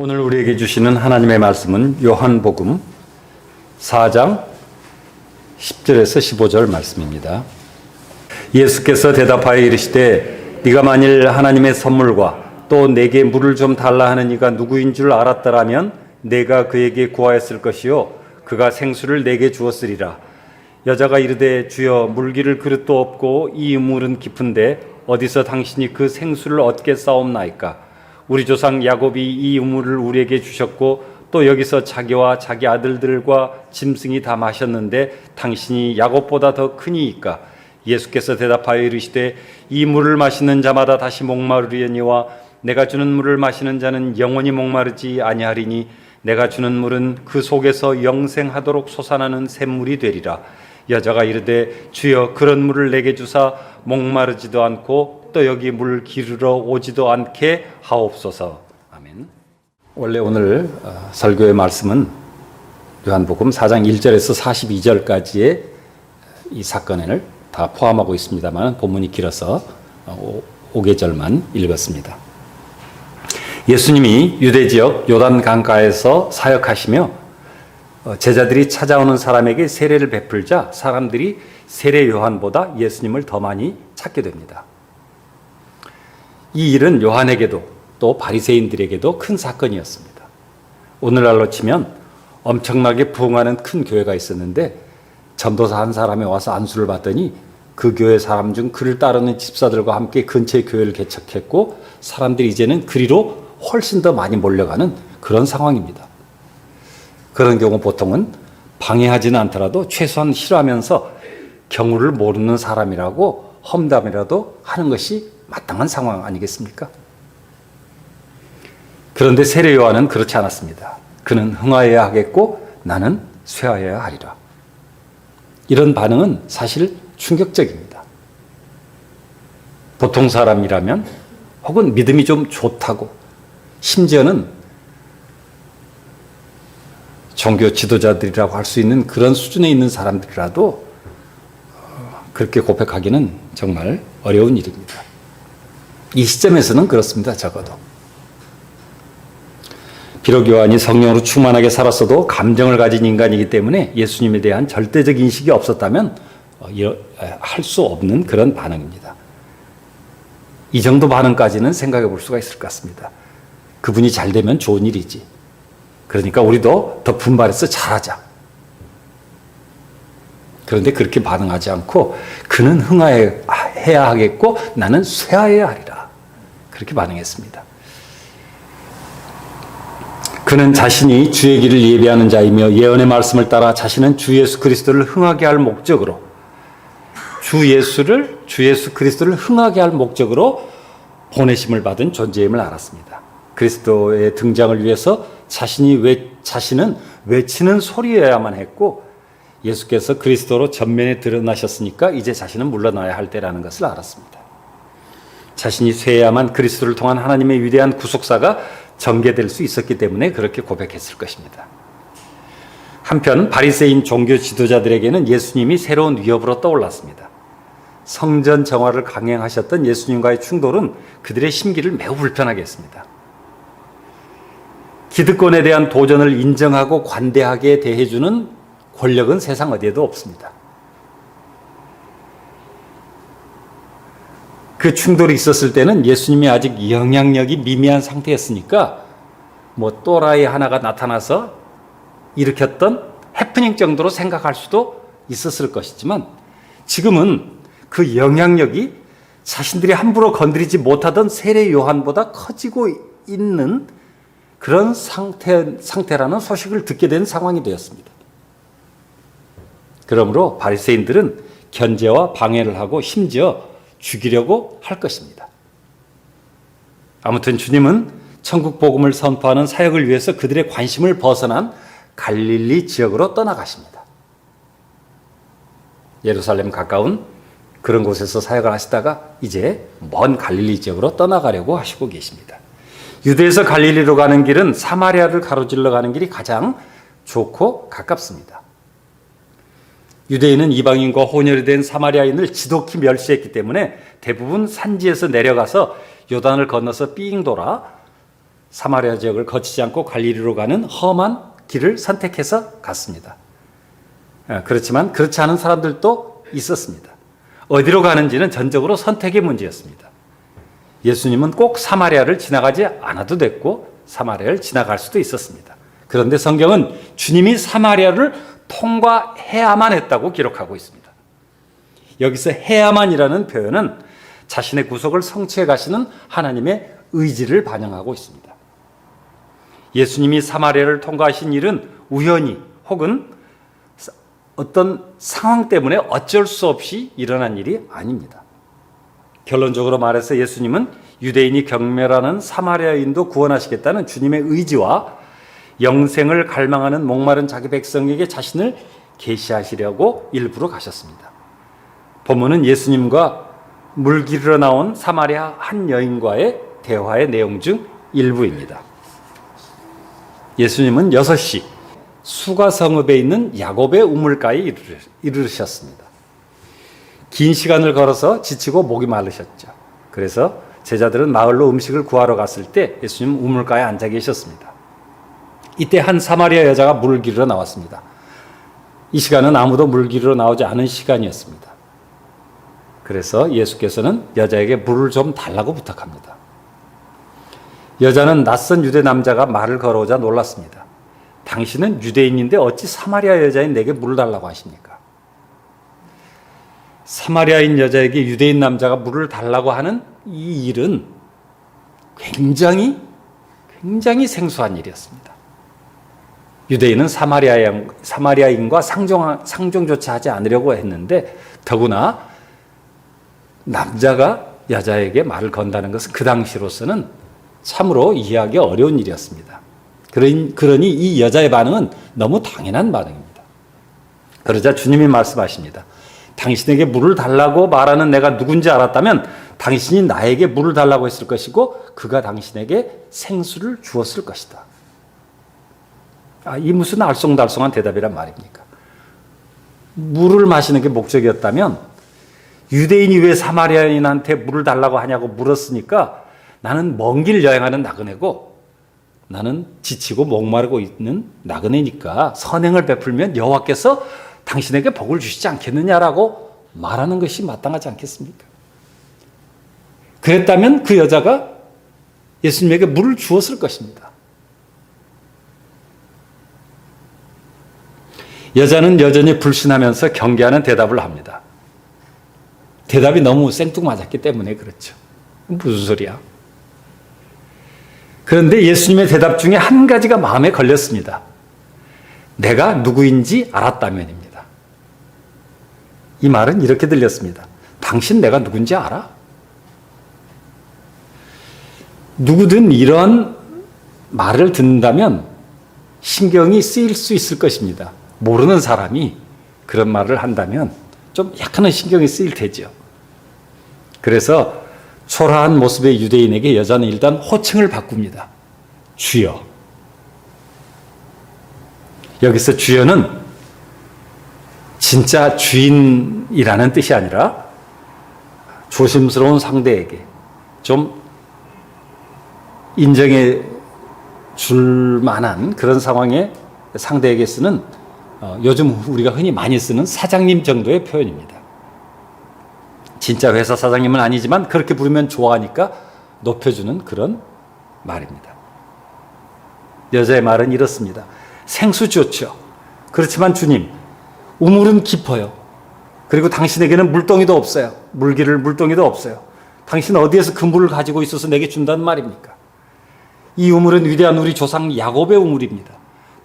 오늘 우리에게 주시는 하나님의 말씀은 요한복음 4장 10절에서 15절 말씀입니다. 예수께서 대답하여 이르시되 네가 만일 하나님의 선물과 또 내게 물을 좀 달라 하는 이가 누구인 줄 알았더라면 내가 그에게 구하였을 것이요 그가 생수를 내게 주었으리라. 여자가 이르되 주여 물기를 그릇도 없고 이 우물은 깊은데 어디서 당신이 그 생수를 얻겠사옵나이까. 우리 조상 야곱이 이 우물을 우리에게 주셨고 또 여기서 자기와 자기 아들들과 짐승이 다 마셨는데 당신이 야곱보다 더 크니이까. 예수께서 대답하여 이르시되 이 물을 마시는 자마다 다시 목마르려니와 내가 주는 물을 마시는 자는 영원히 목마르지 아니하리니 내가 주는 물은 그 속에서 영생하도록 솟아나는 샘물이 되리라. 여자가 이르되 주여 그런 물을 내게 주사 목마르지도 않고 또 여기 물 기르러 오지도 않게 하옵소서. 아멘. 원래 오늘 설교의 말씀은 요한복음 4장 1절에서 42절까지의 이 사건을 다 포함하고 있습니다만 본문이 길어서 5계절만 읽었습니다. 예수님이 유대 지역 요단 강가에서 사역하시며 제자들이 찾아오는 사람에게 세례를 베풀자 사람들이 세례 요한보다 예수님을 더 많이 찾게 됩니다. 이 일은 요한에게도 또 바리새인들에게도 큰 사건이었습니다. 오늘날로 치면 엄청나게 부흥하는 큰 교회가 있었는데 전도사 한 사람이 와서 안수를 받더니 그 교회 사람 중 그를 따르는 집사들과 함께 근처에 교회를 개척했고 사람들이 이제는 그리로 훨씬 더 많이 몰려가는 그런 상황입니다. 그런 경우 보통은 방해하지는 않더라도 최소한 싫어하면서 경우를 모르는 사람이라고 험담이라도 하는 것이 마땅한 상황 아니겠습니까? 그런데 세례 요한은 그렇지 않았습니다. 그는 흥하여야 하겠고 나는 쇠하여야 하리라. 이런 반응은 사실 충격적입니다. 보통 사람이라면 혹은 믿음이 좀 좋다고 심지어는 종교 지도자들이라고 할 수 있는 그런 수준에 있는 사람들이라도 그렇게 고백하기는 정말 어려운 일입니다. 이 시점에서는 그렇습니다. 적어도. 비록 요한이 성령으로 충만하게 살았어도 감정을 가진 인간이기 때문에 예수님에 대한 절대적 인식이 없었다면 할 수 없는 그런 반응입니다. 이 정도 반응까지는 생각해 볼 수가 있을 것 같습니다. 그분이 잘 되면 좋은 일이지. 그러니까 우리도 더 분발해서 잘하자. 그런데 그렇게 반응하지 않고 그는 흥하여야 하겠고 나는 쇠하여야 하리라. 그렇게 반응했습니다. 그는 자신이 주의 길을 예비하는 자이며 예언의 말씀을 따라 자신은 주 예수 그리스도를 흥하게 할 목적으로 주 예수 그리스도를 흥하게 할 목적으로 보내심을 받은 존재임을 알았습니다. 그리스도의 등장을 위해서 자신은 외치는 소리여야만 했고 예수께서 그리스도로 전면에 드러나셨으니까 이제 자신은 물러나야 할 때라는 것을 알았습니다. 자신이 쇠야만 그리스도를 통한 하나님의 위대한 구속사가 전개될 수 있었기 때문에 그렇게 고백했을 것입니다. 한편 바리새인 종교 지도자들에게는 예수님이 새로운 위협으로 떠올랐습니다. 성전 정화를 강행하셨던 예수님과의 충돌은 그들의 심기를 매우 불편하게 했습니다. 기득권에 대한 도전을 인정하고 관대하게 대해주는 권력은 세상 어디에도 없습니다. 그 충돌이 있었을 때는 예수님이 아직 영향력이 미미한 상태였으니까 또라이 하나가 나타나서 일으켰던 해프닝 정도로 생각할 수도 있었을 것이지만 지금은 그 영향력이 자신들이 함부로 건드리지 못하던 세례 요한보다 커지고 있는 그런 상태라는 소식을 듣게 된 상황이 되었습니다. 그러므로 바리새인들은 견제와 방해를 하고 심지어 죽이려고 할 것입니다. 아무튼 주님은 천국 복음을 선포하는 사역을 위해서 그들의 관심을 벗어난 갈릴리 지역으로 떠나가십니다. 예루살렘 가까운 그런 곳에서 사역을 하시다가 이제 먼 갈릴리 지역으로 떠나가려고 하시고 계십니다. 유대에서 갈릴리로 가는 길은 사마리아를 가로질러 가는 길이 가장 좋고 가깝습니다. 유대인은 이방인과 혼혈이 된 사마리아인을 지독히 멸시했기 때문에 대부분 산지에서 내려가서 요단을 건너서 삥 돌아 사마리아 지역을 거치지 않고 갈릴리로 가는 험한 길을 선택해서 갔습니다. 그렇지만 그렇지 않은 사람들도 있었습니다. 어디로 가는지는 전적으로 선택의 문제였습니다. 예수님은 꼭 사마리아를 지나가지 않아도 됐고 사마리아를 지나갈 수도 있었습니다. 그런데 성경은 주님이 사마리아를 통과해야만 했다고 기록하고 있습니다. 여기서 해야만이라는 표현은 자신의 구속을 성취해 가시는 하나님의 의지를 반영하고 있습니다. 예수님이 사마리아를 통과하신 일은 우연히 혹은 어떤 상황 때문에 어쩔 수 없이 일어난 일이 아닙니다. 결론적으로 말해서 예수님은 유대인이 경멸하는 사마리아인도 구원하시겠다는 주님의 의지와 영생을 갈망하는 목마른 자기 백성에게 자신을 계시하시려고 일부러 가셨습니다. 본문은 예수님과 물 기르러 나온 사마리아 한 여인과의 대화의 내용 중 일부입니다. 예수님은 6시 수가성읍에 있는 야곱의 우물가에 이르셨습니다. 긴 시간을 걸어서 지치고 목이 마르셨죠. 그래서 제자들은 마을로 음식을 구하러 갔을 때 예수님 우물가에 앉아 계셨습니다. 이때 한 사마리아 여자가 물을 기르러 나왔습니다. 이 시간은 아무도 물 기르러 나오지 않은 시간이었습니다. 그래서 예수께서는 여자에게 물을 좀 달라고 부탁합니다. 여자는 낯선 유대 남자가 말을 걸어오자 놀랐습니다. 당신은 유대인인데 어찌 사마리아 여자인 내게 물을 달라고 하십니까? 사마리아인 여자에게 유대인 남자가 물을 달라고 하는 이 일은 굉장히 생소한 일이었습니다. 유대인은 사마리아인과 상종조차 하지 않으려고 했는데 더구나 남자가 여자에게 말을 건다는 것은 그 당시로서는 참으로 이해하기 어려운 일이었습니다. 그러니 이 여자의 반응은 너무 당연한 반응입니다. 그러자 주님이 말씀하십니다. 당신에게 물을 달라고 말하는 내가 누군지 알았다면 당신이 나에게 물을 달라고 했을 것이고 그가 당신에게 생수를 주었을 것이다. 이 무슨 알쏭달쏭한 대답이란 말입니까? 물을 마시는 게 목적이었다면 유대인이 왜 사마리아인한테 물을 달라고 하냐고 물었으니까 나는 먼 길 여행하는 나그네고 나는 지치고 목마르고 있는 나그네니까 선행을 베풀면 여호와께서 당신에게 복을 주시지 않겠느냐라고 말하는 것이 마땅하지 않겠습니까? 그랬다면 그 여자가 예수님에게 물을 주었을 것입니다. 여자는 여전히 불신하면서 경계하는 대답을 합니다. 대답이 너무 생뚱맞았기 때문에 그렇죠. 무슨 소리야? 그런데 예수님의 대답 중에 한 가지가 마음에 걸렸습니다. 내가 누구인지 알았다면입니다. 이 말은 이렇게 들렸습니다. 당신 내가 누군지 알아? 누구든 이런 말을 듣는다면 신경이 쓰일 수 있을 것입니다. 모르는 사람이 그런 말을 한다면 좀 약간은 신경이 쓰일 테죠. 그래서 초라한 모습의 유대인에게 여자는 일단 호칭을 바꿉니다. 주여. 여기서 주여는 진짜 주인이라는 뜻이 아니라 조심스러운 상대에게 좀 인정해 줄 만한 그런 상황에 상대에게 쓰는 요즘 우리가 흔히 많이 쓰는 사장님 정도의 표현입니다. 진짜 회사 사장님은 아니지만 그렇게 부르면 좋아하니까 높여주는 그런 말입니다. 여자의 말은 이렇습니다. 생수 좋죠. 그렇지만 주님, 우물은 깊어요. 그리고 당신에게는 물동이도 없어요. 물 기를 물동이도 없어요. 당신 어디에서 그 물을 가지고 있어서 내게 준다는 말입니까? 이 우물은 위대한 우리 조상 야곱의 우물입니다.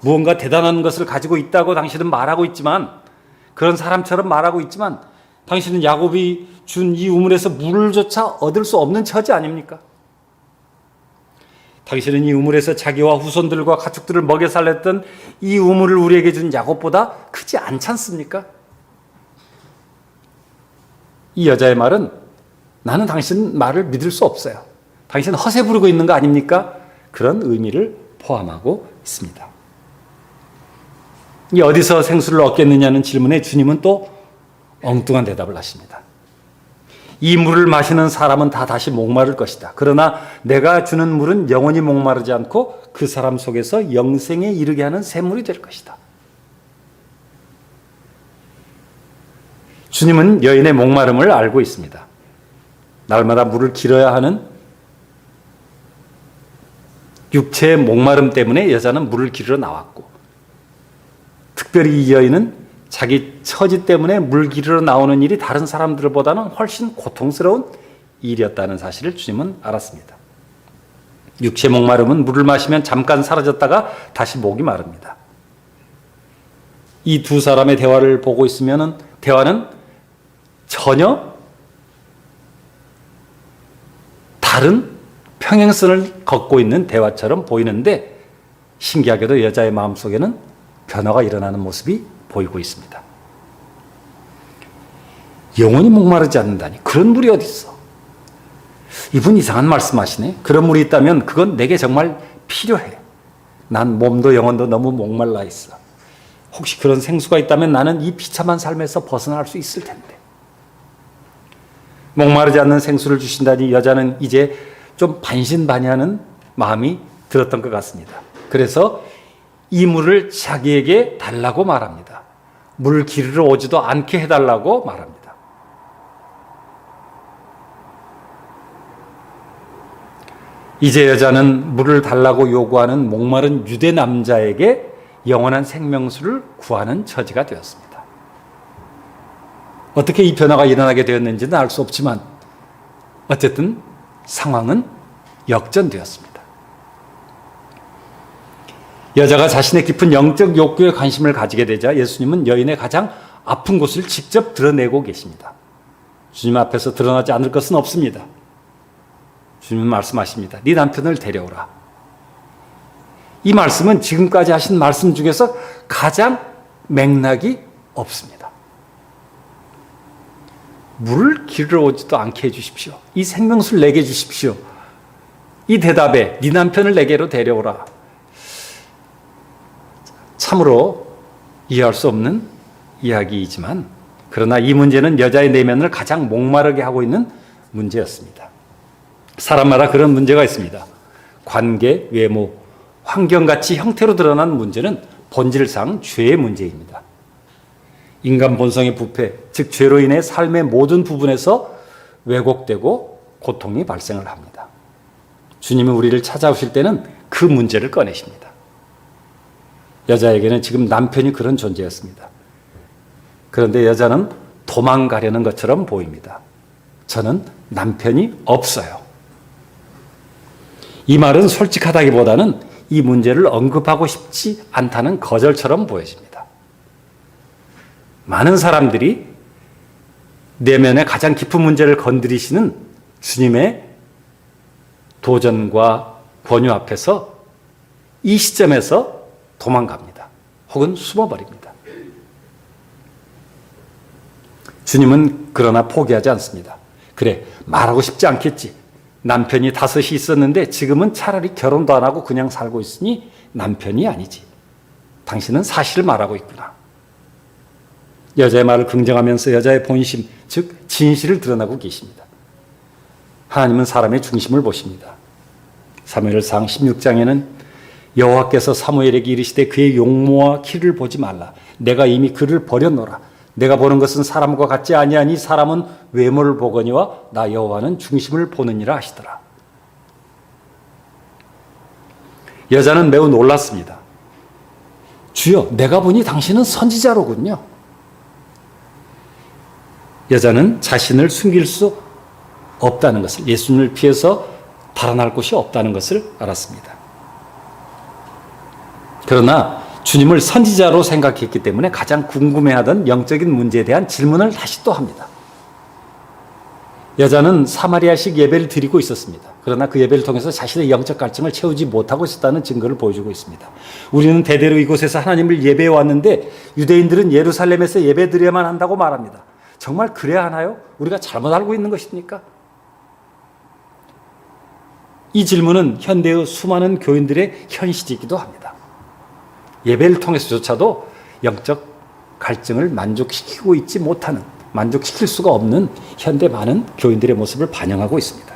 무언가 대단한 것을 가지고 있다고 당신은 말하고 있지만, 그런 사람처럼 말하고 있지만 당신은 야곱이 준 이 우물에서 물조차 얻을 수 없는 처지 아닙니까? 당신은 이 우물에서 자기와 후손들과 가축들을 먹여 살렸던 이 우물을 우리에게 준 야곱보다 크지 않지 않습니까? 이 여자의 말은 나는 당신 말을 믿을 수 없어요. 당신 허세 부르고 있는 거 아닙니까? 그런 의미를 포함하고 있습니다. 이 어디서 생수를 얻겠느냐는 질문에 주님은 또 엉뚱한 대답을 하십니다. 이 물을 마시는 사람은 다 다시 목마를 것이다. 그러나 내가 주는 물은 영원히 목마르지 않고 그 사람 속에서 영생에 이르게 하는 샘물이 될 것이다. 주님은 여인의 목마름을 알고 있습니다. 날마다 물을 길어야 하는 육체의 목마름 때문에 여자는 물을 길으러 나왔고, 특별히 이 여인은 자기 처지 때문에 물 길으러 나오는 일이 다른 사람들보다는 훨씬 고통스러운 일이었다는 사실을 주님은 알았습니다. 육체 목마름은 물을 마시면 잠깐 사라졌다가 다시 목이 마릅니다. 이 두 사람의 대화를 보고 있으면 대화는 전혀 다른 평행선을 걷고 있는 대화처럼 보이는데, 신기하게도 여자의 마음속에는 변화가 일어나는 모습이 보이고 있습니다. 영원히 목마르지 않는다니, 그런 물이 어디 있어? 이분 이상한 말씀하시네. 그런 물이 있다면 그건 내게 정말 필요해. 난 몸도 영혼도 너무 목말라 있어. 혹시 그런 생수가 있다면 나는 이 비참한 삶에서 벗어날 수 있을 텐데. 목마르지 않는 생수를 주신다니 여자는 이제 좀 반신반의하는 마음이 들었던 것 같습니다. 그래서 이 물을 자기에게 달라고 말합니다. 물 기르러 오지도 않게 해달라고 말합니다. 이제 여자는 물을 달라고 요구하는 목마른 유대 남자에게 영원한 생명수를 구하는 처지가 되었습니다. 어떻게 이 변화가 일어나게 되었는지는 알 수 없지만 어쨌든 상황은 역전되었습니다. 여자가 자신의 깊은 영적 욕구에 관심을 가지게 되자 예수님은 여인의 가장 아픈 곳을 직접 드러내고 계십니다. 주님 앞에서 드러나지 않을 것은 없습니다. 주님은 말씀하십니다. 네 남편을 데려오라. 이 말씀은 지금까지 하신 말씀 중에서 가장 맥락이 없습니다. 물을 길러 오지도 않게 해주십시오. 이 생명수를 내게 주십시오. 이 대답에 네 남편을 내게로 데려오라. 참으로 이해할 수 없는 이야기이지만, 그러나 이 문제는 여자의 내면을 가장 목마르게 하고 있는 문제였습니다. 사람마다 그런 문제가 있습니다. 관계, 외모, 환경같이 형태로 드러난 문제는 본질상 죄의 문제입니다. 인간 본성의 부패, 즉 죄로 인해 삶의 모든 부분에서 왜곡되고 고통이 발생을 합니다. 주님은 우리를 찾아오실 때는 그 문제를 꺼내십니다. 여자에게는 지금 남편이 그런 존재였습니다. 그런데 여자는 도망가려는 것처럼 보입니다. 저는 남편이 없어요. 이 말은 솔직하다기보다는 이 문제를 언급하고 싶지 않다는 거절처럼 보여집니다. 많은 사람들이 내면의 가장 깊은 문제를 건드리시는 주님의 도전과 권유 앞에서 이 시점에서 도망갑니다. 혹은 숨어버립니다. 주님은 그러나 포기하지 않습니다. 그래, 말하고 싶지 않겠지. 남편이 5이 있었는데 지금은 차라리 결혼도 안 하고 그냥 살고 있으니 남편이 아니지. 당신은 사실을 말하고 있구나. 여자의 말을 긍정하면서 여자의 본심, 즉 진실을 드러나고 계십니다. 하나님은 사람의 중심을 보십니다. 사무엘상 16장에는 여호와께서 사무엘에게 이르시되 그의 용모와 키를 보지 말라. 내가 이미 그를 버렸노라. 내가 보는 것은 사람과 같지 아니하니 사람은 외모를 보거니와 나 여호와는 중심을 보느니라 하시더라. 여자는 매우 놀랐습니다. 주여, 내가 보니 당신은 선지자로군요. 여자는 자신을 숨길 수 없다는 것을, 예수님을 피해서 달아날 곳이 없다는 것을 알았습니다. 그러나 주님을 선지자로 생각했기 때문에 가장 궁금해하던 영적인 문제에 대한 질문을 다시 또 합니다. 여자는 사마리아식 예배를 드리고 있었습니다. 그러나 그 예배를 통해서 자신의 영적 갈증을 채우지 못하고 있었다는 증거를 보여주고 있습니다. 우리는 대대로 이곳에서 하나님을 예배해 왔는데 유대인들은 예루살렘에서 예배 드려야만 한다고 말합니다. 정말 그래야 하나요? 우리가 잘못 알고 있는 것입니까? 이 질문은 현대의 수많은 교인들의 현실이기도 합니다. 예배를 통해서조차도 영적 갈증을 만족시키고 있지 못하는 만족시킬 수가 없는 현대 많은 교인들의 모습을 반영하고 있습니다.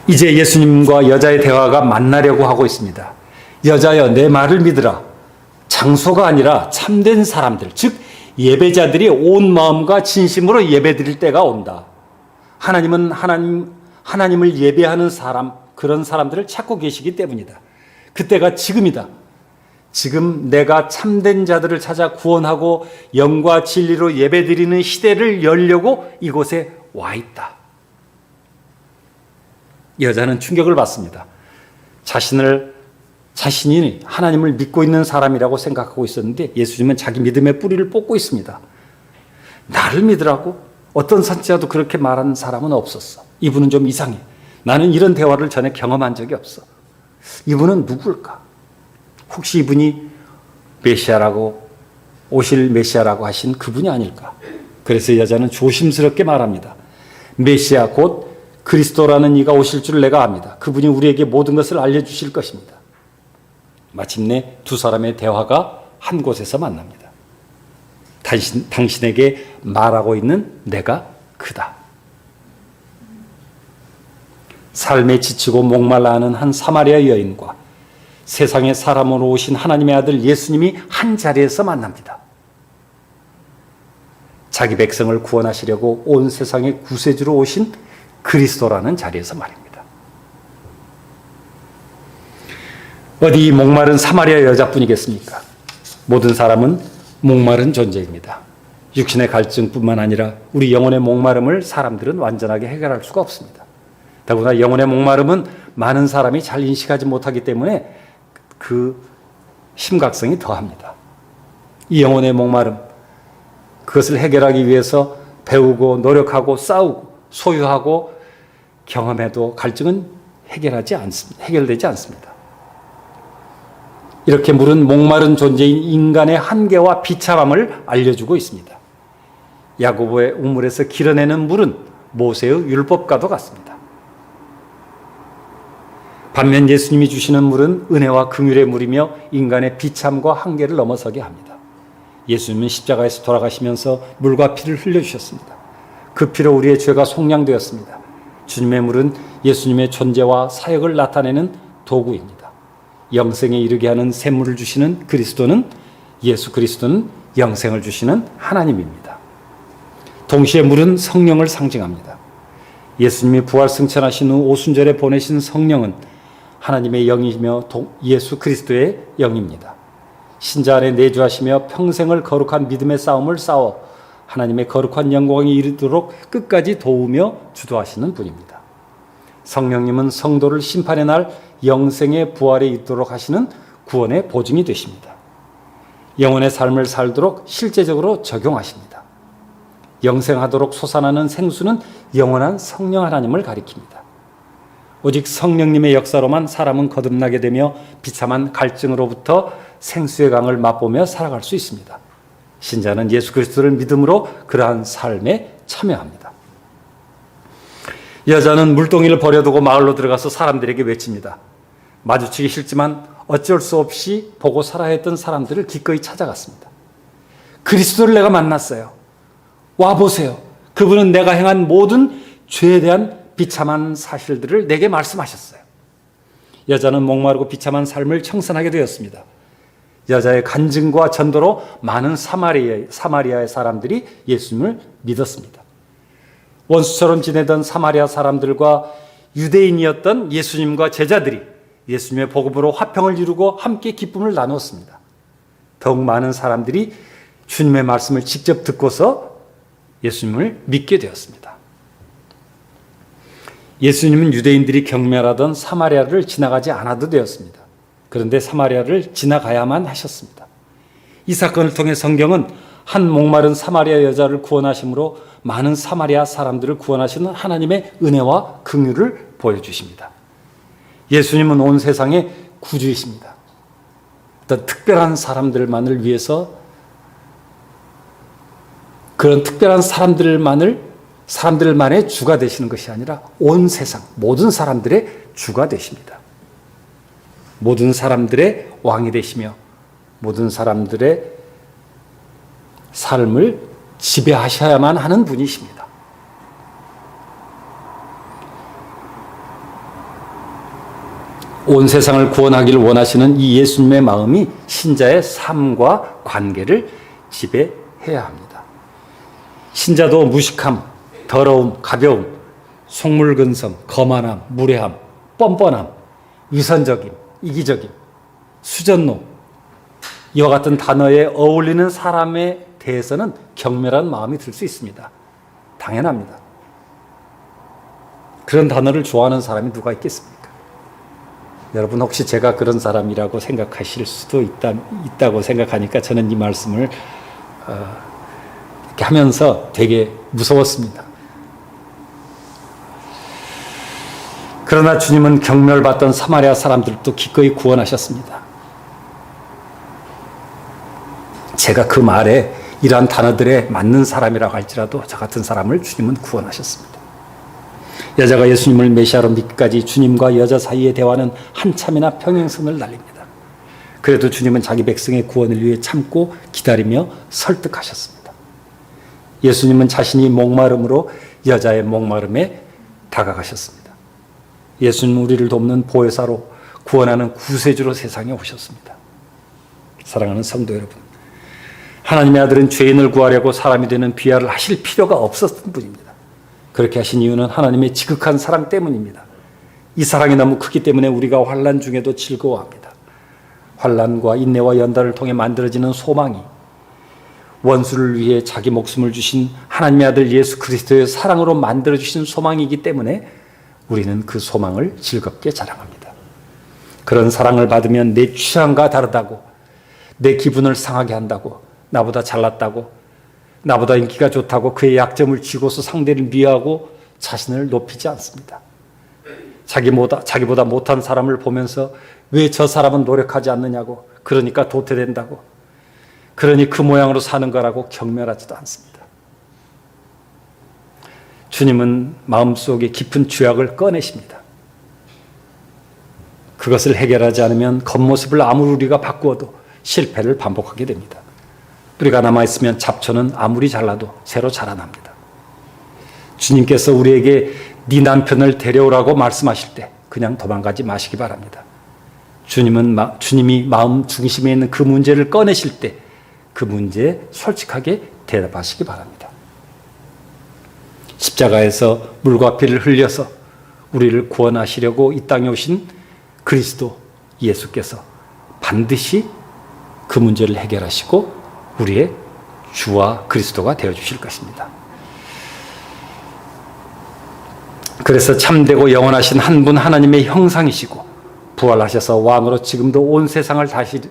이제 예수님과 여자의 대화가 만나려고 하고 있습니다. 여자여, 내 말을 믿으라. 장소가 아니라 참된 사람들, 즉 예배자들이 온 마음과 진심으로 예배드릴 때가 온다. 하나님은 하나님을 예배하는 사람, 그런 사람들을 찾고 계시기 때문이다. 그때가 지금이다. 지금 내가 참된 자들을 찾아 구원하고 영과 진리로 예배드리는 시대를 열려고 이곳에 와 있다. 여자는 충격을 받습니다. 자신이 하나님을 믿고 있는 사람이라고 생각하고 있었는데 예수님은 자기 믿음의 뿌리를 뽑고 있습니다. 나를 믿으라고? 어떤 선지자도 그렇게 말하는 사람은 없었어. 이분은 좀 이상해. 나는 이런 대화를 전에 경험한 적이 없어. 이분은 누굴까? 혹시 이분이 메시아라고, 오실 메시아라고 하신 그분이 아닐까? 그래서 여자는 조심스럽게 말합니다. 메시아 곧 그리스도라는 이가 오실 줄 내가 압니다. 그분이 우리에게 모든 것을 알려주실 것입니다. 마침내 두 사람의 대화가 한 곳에서 만납니다. 당신에게 말하고 있는 내가 그다. 삶에 지치고 목말라 하는 한 사마리아 여인과 세상의 사람으로 오신 하나님의 아들 예수님이 한 자리에서 만납니다. 자기 백성을 구원하시려고 온 세상의 구세주로 오신 그리스도라는 자리에서 말입니다. 어디 목마른 사마리아 여자뿐이겠습니까? 모든 사람은 목마른 존재입니다. 육신의 갈증뿐만 아니라 우리 영혼의 목마름을 사람들은 완전하게 해결할 수가 없습니다. 더구나 영혼의 목마름은 많은 사람이 잘 인식하지 못하기 때문에 그 심각성이 더합니다. 이 영혼의 목마름, 그것을 해결하기 위해서 배우고 노력하고 싸우고 소유하고 경험해도 갈증은 해결되지 않습니다. 이렇게 물은 목마른 존재인 인간의 한계와 비참함을 알려주고 있습니다. 야고보의 우물에서 길어내는 물은 모세의 율법과도 같습니다. 반면 예수님이 주시는 물은 은혜와 긍휼의 물이며 인간의 비참과 한계를 넘어서게 합니다. 예수님은 십자가에서 돌아가시면서 물과 피를 흘려주셨습니다. 그 피로 우리의 죄가 속량되었습니다. 주님의 물은 예수님의 존재와 사역을 나타내는 도구입니다. 영생에 이르게 하는 샘물을 주시는 예수 그리스도는 영생을 주시는 하나님입니다. 동시에 물은 성령을 상징합니다. 예수님이 부활 승천하신 후 오순절에 보내신 성령은 하나님의 영이며 예수 그리스도의 영입니다. 신자 안에 내주하시며 평생을 거룩한 믿음의 싸움을 싸워 하나님의 거룩한 영광에 이르도록 끝까지 도우며 주도하시는 분입니다. 성령님은 성도를 심판의 날 영생의 부활에 이르도록 하시는 구원의 보증이 되십니다. 영혼의 삶을 살도록 실제적으로 적용하십니다. 영생하도록 솟아나는 생수는 영원한 성령 하나님을 가리킵니다. 오직 성령님의 역사로만 사람은 거듭나게 되며 비참한 갈증으로부터 생수의 강을 맛보며 살아갈 수 있습니다. 신자는 예수 그리스도를 믿음으로 그러한 삶에 참여합니다. 여자는 물동이를 버려두고 마을로 들어가서 사람들에게 외칩니다. 마주치기 싫지만 어쩔 수 없이 보고 살아야 했던 사람들을 기꺼이 찾아갔습니다. 그리스도를 내가 만났어요. 와보세요. 그분은 내가 행한 모든 죄에 대한 비참한 사실들을 내게 말씀하셨어요. 여자는 목마르고 비참한 삶을 청산하게 되었습니다. 여자의 간증과 전도로 많은 사마리아의 사람들이 예수님을 믿었습니다. 원수처럼 지내던 사마리아 사람들과 유대인이었던 예수님과 제자들이 예수님의 복음으로 화평을 이루고 함께 기쁨을 나누었습니다. 더욱 많은 사람들이 주님의 말씀을 직접 듣고서 예수님을 믿게 되었습니다. 예수님은 유대인들이 경멸하던 사마리아를 지나가지 않아도 되었습니다. 그런데 사마리아를 지나가야만 하셨습니다. 이 사건을 통해 성경은 한 목마른 사마리아 여자를 구원하심으로 많은 사마리아 사람들을 구원하시는 하나님의 은혜와 긍휼을 보여주십니다. 예수님은 온 세상의 구주이십니다. 어떤 특별한 사람들만을 위해서 그런 특별한 사람들만의 주가 되시는 것이 아니라 온 세상 모든 사람들의 주가 되십니다. 모든 사람들의 왕이 되시며 모든 사람들의 삶을 지배하셔야만 하는 분이십니다. 온 세상을 구원하기를 원하시는 이 예수님의 마음이 신자의 삶과 관계를 지배해야 합니다. 신자도 무식함, 더러움, 가벼움, 속물근성, 거만함, 무례함, 뻔뻔함, 위선적임, 이기적임, 수전노, 이와 같은 단어에 어울리는 사람에 대해서는 경멸한 마음이 들 수 있습니다. 당연합니다. 그런 단어를 좋아하는 사람이 누가 있겠습니까? 여러분 혹시 제가 그런 사람이라고 생각하실 수도 있다고 생각하니까 저는 이 말씀을 이렇게 하면서 되게 무서웠습니다. 그러나 주님은 경멸받던 사마리아 사람들도 기꺼이 구원하셨습니다. 제가 그 말에 이러한 단어들에 맞는 사람이라고 할지라도 저 같은 사람을 주님은 구원하셨습니다. 여자가 예수님을 메시아로 믿기까지 주님과 여자 사이의 대화는 한참이나 평행선을 달립니다. 그래도 주님은 자기 백성의 구원을 위해 참고 기다리며 설득하셨습니다. 예수님은 자신이 목마름으로 여자의 목마름에 다가가셨습니다. 예수님은 우리를 돕는 보혜사로 구원하는 구세주로 세상에 오셨습니다. 사랑하는 성도 여러분, 하나님의 아들은 죄인을 구하려고 사람이 되는 비하를 하실 필요가 없었던 분입니다. 그렇게 하신 이유는 하나님의 지극한 사랑 때문입니다. 이 사랑이 너무 크기 때문에 우리가 환난 중에도 즐거워합니다. 환난과 인내와 연단을 통해 만들어지는 소망이 원수를 위해 자기 목숨을 주신 하나님의 아들 예수 그리스도의 사랑으로 만들어주신 소망이기 때문에 우리는 그 소망을 즐겁게 자랑합니다. 그런 사랑을 받으면 내 취향과 다르다고, 내 기분을 상하게 한다고, 나보다 잘났다고, 나보다 인기가 좋다고 그의 약점을 쥐고서 상대를 미워하고 자신을 높이지 않습니다. 자기보다 못한 사람을 보면서 왜 저 사람은 노력하지 않느냐고, 그러니까 도태된다고, 그러니 그 모양으로 사는 거라고 경멸하지도 않습니다. 주님은 마음속에 깊은 죄악을 꺼내십니다. 그것을 해결하지 않으면 겉모습을 아무리 우리가 바꾸어도 실패를 반복하게 됩니다. 뿌리가 남아있으면 잡초는 아무리 잘라도 새로 자라납니다. 주님께서 우리에게 네 남편을 데려오라고 말씀하실 때 그냥 도망가지 마시기 바랍니다. 주님이 마음 중심에 있는 그 문제를 꺼내실 때 그 문제에 솔직하게 대답하시기 바랍니다. 십자가에서 물과 피를 흘려서 우리를 구원하시려고 이 땅에 오신 그리스도 예수께서 반드시 그 문제를 해결하시고 우리의 주와 그리스도가 되어주실 것입니다. 그래서 참되고 영원하신 한 분 하나님의 형상이시고 부활하셔서 왕으로 지금도 온 세상을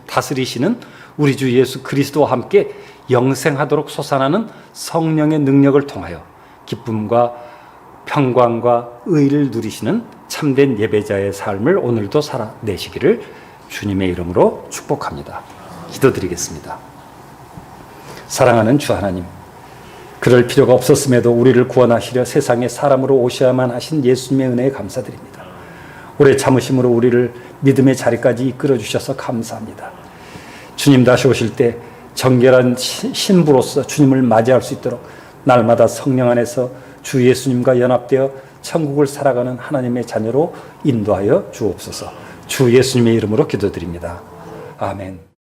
다스리시는 우리 주 예수 그리스도와 함께 영생하도록 솟아나는 성령의 능력을 통하여 기쁨과 평강과 의를 누리시는 참된 예배자의 삶을 오늘도 살아내시기를 주님의 이름으로 축복합니다. 기도드리겠습니다. 사랑하는 주 하나님, 그럴 필요가 없었음에도 우리를 구원하시려 세상에 사람으로 오셔야만 하신 예수님의 은혜에 감사드립니다. 오래 참으심으로 우리를 믿음의 자리까지 이끌어 주셔서 감사합니다. 주님 다시 오실 때 정결한 신부로서 주님을 맞이할 수 있도록 날마다 성령 안에서 주 예수님과 연합되어 천국을 살아가는 하나님의 자녀로 인도하여 주옵소서. 주 예수님의 이름으로 기도드립니다. 아멘.